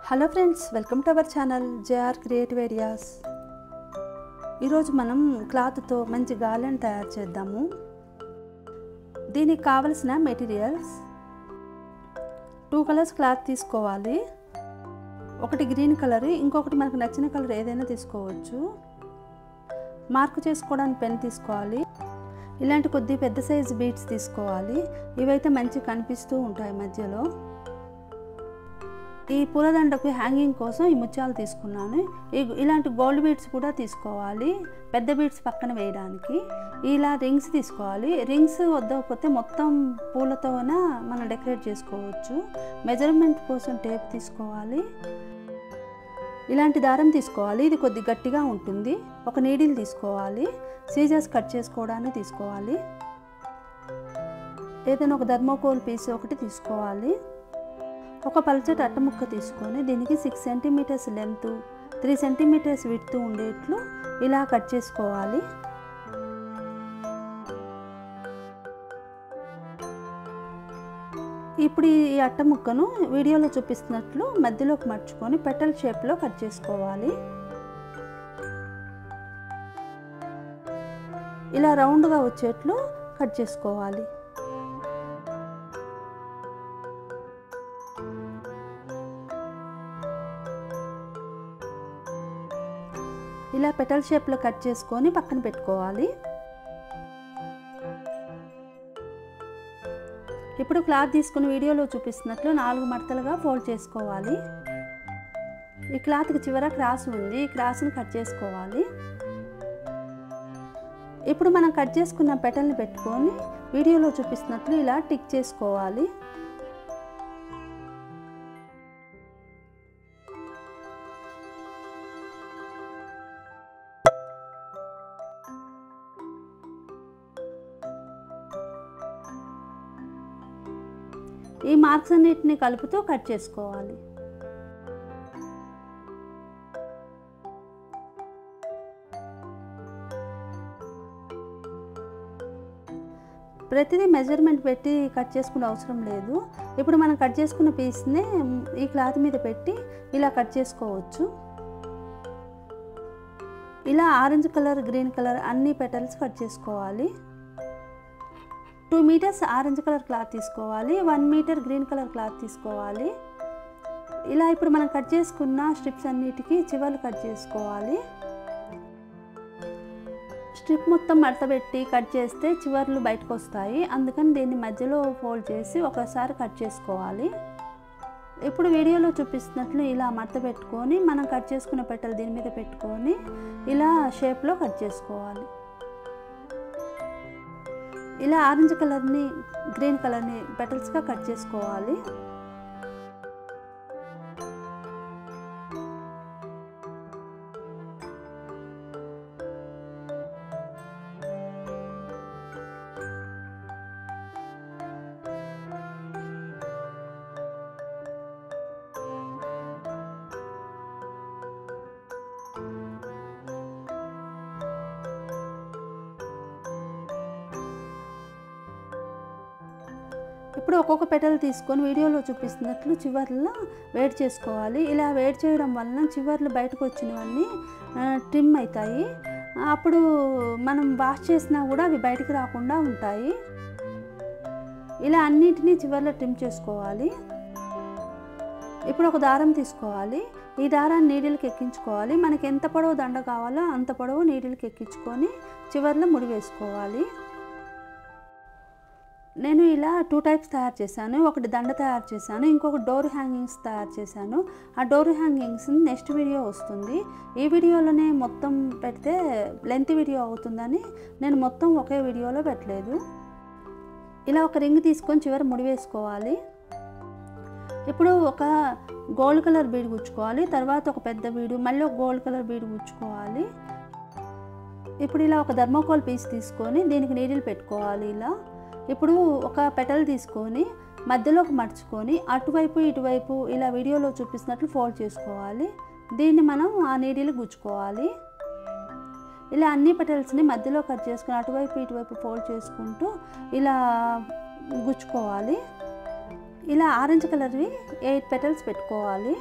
Hello friends, welcome to our channel JR creative ideas. ఈరోజు మనం క్లాత్తో మంచి గార్లెండ్ తయారు చేద్దాము. దీనికి కావలసిన మెటీరియల్స్ 2 కలర్స్ క్లాత్ తీసుకోవాలి. ఒకటి గ్రీన్ కలర్, ఇంకొకటి మనకు నచ్చిన కలర్ ఏదైనా తీసుకోవచ్చు. మార్క్ చేసుకోవడానికి పెన్ తీసుకోవాలి. ఇలాంటి కొద్ది పెద్ద సైజు బీడ్స్ తీసుకోవాలి. ఇవైతే మంచి కనిపిస్తూ ఉంటాయి మధ్యలో. ఈ పూలదండకు హ్యాంగింగ్ కోసం ఈ ముత్యాలు తీసుకున్నాను. ఇలాంటి గోల్డ్ బీడ్స్ కూడా తీసుకోవాలి, పెద్ద బీడ్స్ పక్కన వేయడానికి. ఇలా రింగ్స్ తీసుకోవాలి. రింగ్స్ వద్దకపోతే మొత్తం పూలతోన మనం డెకరేట్ చేసుకోవచ్చు. మెజర్మెంట్ కోసం టేప్ తీసుకోవాలి. ఇలాంటి దారం తీసుకోవాలి, ఇది కొద్ది గట్టిగా ఉంటుంది. ఒక నీడిల్ తీసుకోవాలి. సీజర్స్ కట్ చేసుకోవడానికి తీసుకోవాలి. ఏదైనా ఒక థర్మోకోల్ పీస్ ఒకటి తీసుకోవాలి. ఒక పల్చటి అట్టముక్క తీసుకొని దీనికి 6 సెంటీమీటర్స్ లెంత్, 3 సెంటీమీటర్స్ విడ్త్ ఉండేట్లు ఇలా కట్ చేసుకోవాలి. ఇప్పుడు ఈ అట్టముక్కను వీడియోలో చూపిస్తున్నట్లు మధ్యలోకి మర్చుకొని పెటల్ షేప్లో కట్ చేసుకోవాలి. ఇలా రౌండ్గా వచ్చేట్లు కట్ చేసుకోవాలి. ఇలా పెటల్ షేప్లో కట్ చేసుకొని పక్కన పెట్టుకోవాలి. ఇప్పుడు క్లాత్ తీసుకుని వీడియోలో చూపిస్తున్నట్లు 4 మడతలుగా ఫోల్డ్ చేసుకోవాలి. ఈ క్లాత్కి చివర క్రాస్ ఉంది, ఈ క్రాస్ని కట్ చేసుకోవాలి. ఇప్పుడు మనం కట్ చేసుకున్న పెటల్ని పెట్టుకొని వీడియోలో చూపిస్తున్నట్లు ఇలా టిక్ చేసుకోవాలి. ఈ మార్క్స్ అన్నిటిని కలుపుతూ కట్ చేసుకోవాలి. ప్రతిదీ మెజర్మెంట్ పెట్టి కట్ చేసుకునే అవసరం లేదు. ఇప్పుడు మనం కట్ చేసుకున్న పీస్ని ఈ క్లాత్ మీద పెట్టి ఇలా కట్ చేసుకోవచ్చు. ఇలా ఆరెంజ్ కలర్, గ్రీన్ కలర్ అన్ని పెటల్స్ కట్ చేసుకోవాలి. 2 మీటర్స్ ఆరెంజ్ కలర్ క్లాత్ తీసుకోవాలి. 1 మీటర్ గ్రీన్ కలర్ క్లాత్ తీసుకోవాలి. ఇలా ఇప్పుడు మనం కట్ చేసుకున్న స్ట్రిప్స్ అన్నిటికీ చివర్లు కట్ చేసుకోవాలి. స్ట్రిప్ మొత్తం మడతపెట్టి కట్ చేస్తే చివర్లు బయటకు వస్తాయి. అందుకని దీన్ని మధ్యలో ఫోల్డ్ చేసి ఒకసారి కట్ చేసుకోవాలి. ఇప్పుడు వీడియోలో చూపిస్తున్నట్లు ఇలా మడత పెట్టుకొని మనం కట్ చేసుకున్న పెట్టెలు దీని మీద పెట్టుకొని ఇలా షేప్లో కట్ చేసుకోవాలి. ఇలా ఆరెంజ్ కలర్ని, గ్రీన్ కలర్ని పెటల్స్గా కట్ చేసుకోవాలి. ఇప్పుడు ఒక్కొక్క పెటల్ తీసుకొని వీడియోలో చూపిస్తున్నట్లు చివర్లో వేడి చేసుకోవాలి. ఇలా వేడి చేయడం వలన చివర్లు బయటకు వచ్చినవన్నీ ట్రిమ్ అవుతాయి. అప్పుడు మనం వాష్ చేసినా కూడా అవి బయటకు రాకుండా ఉంటాయి. ఇలా అన్నిటినీ చివర్లో ట్రిమ్ చేసుకోవాలి. ఇప్పుడు ఒక దారం తీసుకోవాలి. ఈ దారాన్ని నీడిల్కి ఎక్కించుకోవాలి. మనకి ఎంత పొడవు దండ కావాలో అంత పొడవు నీడిల్కి ఎక్కించుకొని చివర్లో ముడి వేసుకోవాలి. నేను ఇలా 2 టైప్స్ తయారు చేశాను. ఒకటి దండ తయారు చేశాను, ఇంకొక డోర్ హ్యాంగింగ్స్ తయారు చేశాను. ఆ డోర్ హ్యాంగింగ్స్ నెక్స్ట్ వీడియో వస్తుంది. ఈ వీడియోలోనే మొత్తం పెడితే లెంత్ వీడియో అవుతుందని నేను మొత్తం ఒకే వీడియోలో పెట్టలేదు. ఇలా ఒక రింగ్ తీసుకొని చివర ముడి వేసుకోవాలి. ఇప్పుడు ఒక గోల్డ్ కలర్ బీడ్ గుచ్చుకోవాలి. తర్వాత ఒక పెద్ద బీడు, మళ్ళీ ఒక గోల్డ్ కలర్ బీడ్ గుచ్చుకోవాలి. ఇప్పుడు ఇలా ఒక థర్మోకోల్ పీస్ తీసుకొని దీనికి నీడిల్ పెట్టుకోవాలి. ఇలా ఇప్పుడు ఒక పెటల్ తీసుకొని మధ్యలోకి మర్చుకొని అటువైపు ఇటువైపు ఇలా వీడియోలో చూపిస్తున్నట్లు ఫోల్డ్ చేసుకోవాలి. దీన్ని మనం ఆ నీడిల్ గుచ్చుకోవాలి. ఇలా అన్ని పెటల్స్ని మధ్యలో కట్ చేసుకొని అటువైపు ఇటువైపు ఫోల్డ్ చేసుకుంటూ ఇలా గుచ్చుకోవాలి. ఇలా ఆరెంజ్ కలర్వి 8 పెటల్స్ పెట్టుకోవాలి.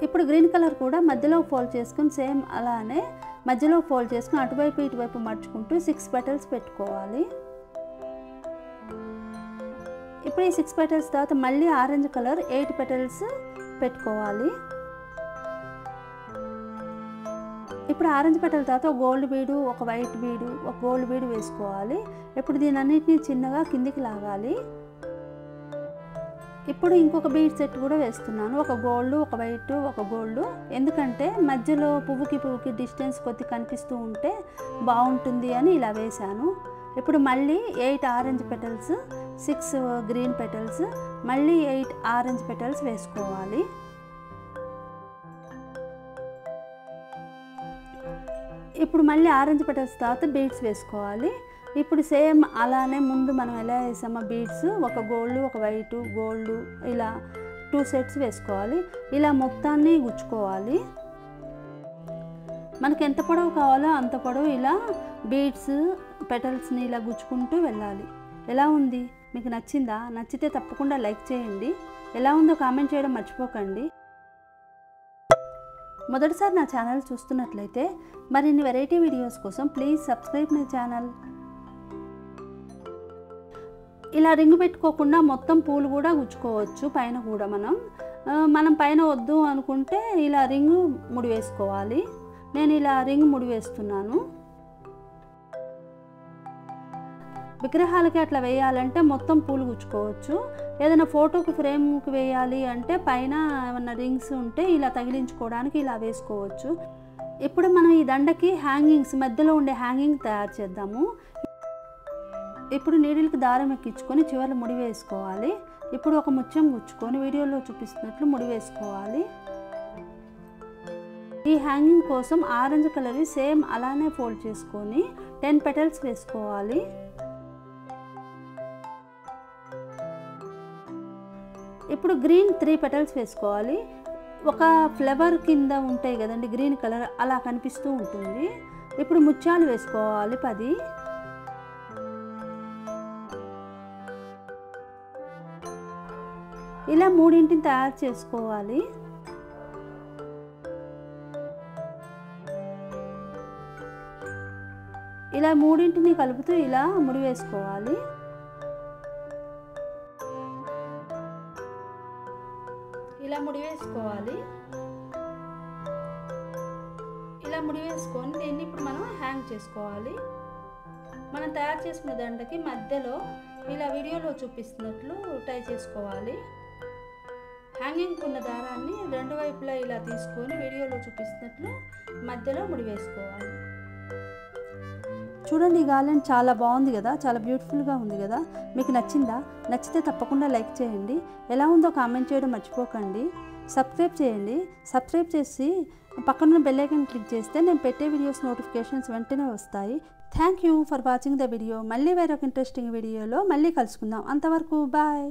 ఇప్పుడు గ్రీన్ కలర్ కూడా మధ్యలో ఫోల్డ్ చేసుకుని సేమ్ అలానే మధ్యలో ఫోల్డ్ చేసుకుని అటువైపు ఇటువైపు మర్చుకుంటూ 6 పెటల్స్ పెట్టుకోవాలి. ఇప్పుడు ఈ 6 పెటల్స్ తర్వాత మళ్ళీ ఆరెంజ్ కలర్ 8 పెటల్స్ పెట్టుకోవాలి. ఇప్పుడు ఆరెంజ్ పెటల్ తర్వాత ఒక గోల్డ్ బీడు, ఒక వైట్ బీడు, ఒక గోల్డ్ బీడు వేసుకోవాలి. ఇప్పుడు దీనన్నిటిని చిన్నగా కిందికి లాగాలి. ఇప్పుడు ఇంకొక బీడ్ సెట్ కూడా వేస్తున్నాను. ఒక గోల్డ్, ఒక వైట్, ఒక గోల్డ్. ఎందుకంటే మధ్యలో పువ్వుకి డిస్టెన్స్ కొద్ది కనిపిస్తూ ఉంటే బాగుంటుంది అని ఇలా వేశాను. ఇప్పుడు మళ్ళీ 8 ఆరెంజ్ పెటల్స్, 6 గ్రీన్ పెటల్స్, మళ్ళీ 8 ఆరెంజ్ పెటల్స్ వేసుకోవాలి. ఇప్పుడు మళ్ళీ ఆరెంజ్ పెటల్స్ తర్వాత బీడ్స్ వేసుకోవాలి. ఇప్పుడు సేమ్ అలానే ముందు మనం ఎలా వేసామో బీడ్స్, ఒక గోల్డ్, ఒక వైట్, గోల్డ్, ఇలా 2 సెట్స్ వేసుకోవాలి. ఇలా మొత్తాన్ని గుచ్చుకోవాలి. మనకి ఎంత పొడవు కావాలో అంత పొడవు ఇలా బీడ్స్ పెటల్స్ని ఇలా గుచ్చుకుంటూ వెళ్ళాలి. ఎలా ఉంది? మీకు నచ్చిందా? నచ్చితే తప్పకుండా లైక్ చేయండి. ఎలా ఉందో కామెంట్ చేయడం మర్చిపోకండి. మొదటిసారి నా ఛానల్ చూస్తున్నట్లయితే మరిన్ని వెరైటీ వీడియోస్ కోసం ప్లీజ్ సబ్స్క్రైబ్ మై ఛానల్. ఇలా రింగ్ పెట్టుకోకుండా మొత్తం పూలు కూడా గుచ్చుకోవచ్చు. పైన కూడా మనం పైన వద్దు అనుకుంటే ఇలా రింగ్ ముడి వేసుకోవాలి. నేను ఇలా రింగ్ ముడి వేస్తున్నాను. విగ్రహాలకి అట్లా వేయాలంటే మొత్తం పూలు గుచ్చుకోవచ్చు. ఏదైనా ఫోటోకి ఫ్రేమ్కి వేయాలి అంటే పైన ఏమన్నా రింగ్స్ ఉంటే ఇలా తగిలించుకోవడానికి ఇలా వేసుకోవచ్చు. ఇప్పుడు మనం ఈ దండకి హ్యాంగింగ్స్, మధ్యలో ఉండే హ్యాంగింగ్ తయారు చేద్దాము. ఇప్పుడు నీడిల్కి దారం ఎక్కించుకొని చివర్లు ముడి వేసుకోవాలి. ఇప్పుడు ఒక ముత్యం గుచ్చుకొని వీడియోలో చూపిస్తున్నట్లు ముడి వేసుకోవాలి. ఈ హ్యాంగింగ్ కోసం ఆరెంజ్ కలర్ సేమ్ అలానే ఫోల్డ్ చేసుకొని 10 పెటల్స్ వేసుకోవాలి. ఇప్పుడు గ్రీన్ 3 పెటల్స్ వేసుకోవాలి. ఒక ఫ్లవర్ కింద ఉంటాయి కదండి గ్రీన్ కలర్, అలా కనిపిస్తూ ఉంటుంది. ఇప్పుడు ముత్యాలు వేసుకోవాలి 10. ఇలా 3 తయారు చేసుకోవాలి. ఇలా 3 కలుపుతూ ఇలా ముడి వేసుకోవాలి. ఇలా ముడి వేసుకోవాలి. ఇలా ముడి వేసుకొని దీన్ని ఇప్పుడు మనం హ్యాంగ్ చేసుకోవాలి. మనం తయారు చేసుకున్న దండకి మధ్యలో ఇలా వీడియోలో చూపిస్తున్నట్లు టై చేసుకోవాలి. హ్యాంగింగ్ ఉన్న దారాన్ని 2 వైపులా ఇలా తీసుకొని వీడియోలో చూపిస్తున్నట్లు మధ్యలో ముడి వేసుకోవాలి. చూడండి, ఈ గార్లెండ్ చాలా బాగుంది కదా, చాలా బ్యూటిఫుల్గా ఉంది కదా. మీకు నచ్చిందా? నచ్చితే తప్పకుండా లైక్ చేయండి. ఎలా ఉందో కామెంట్ చేయడం మర్చిపోకండి. సబ్స్క్రైబ్ చేయండి. సబ్స్క్రైబ్ చేసి పక్కన బెల్ ఐకాన్ క్లిక్ చేస్తే నేను పెట్టే వీడియోస్ నోటిఫికేషన్స్ వెంటనే వస్తాయి. Thank you for watching the video. మళ్ళీ వేరొక ఇంట్రెస్టింగ్ వీడియోలో మళ్ళీ కలుసుకుందాం. అంతవరకు బాయ్.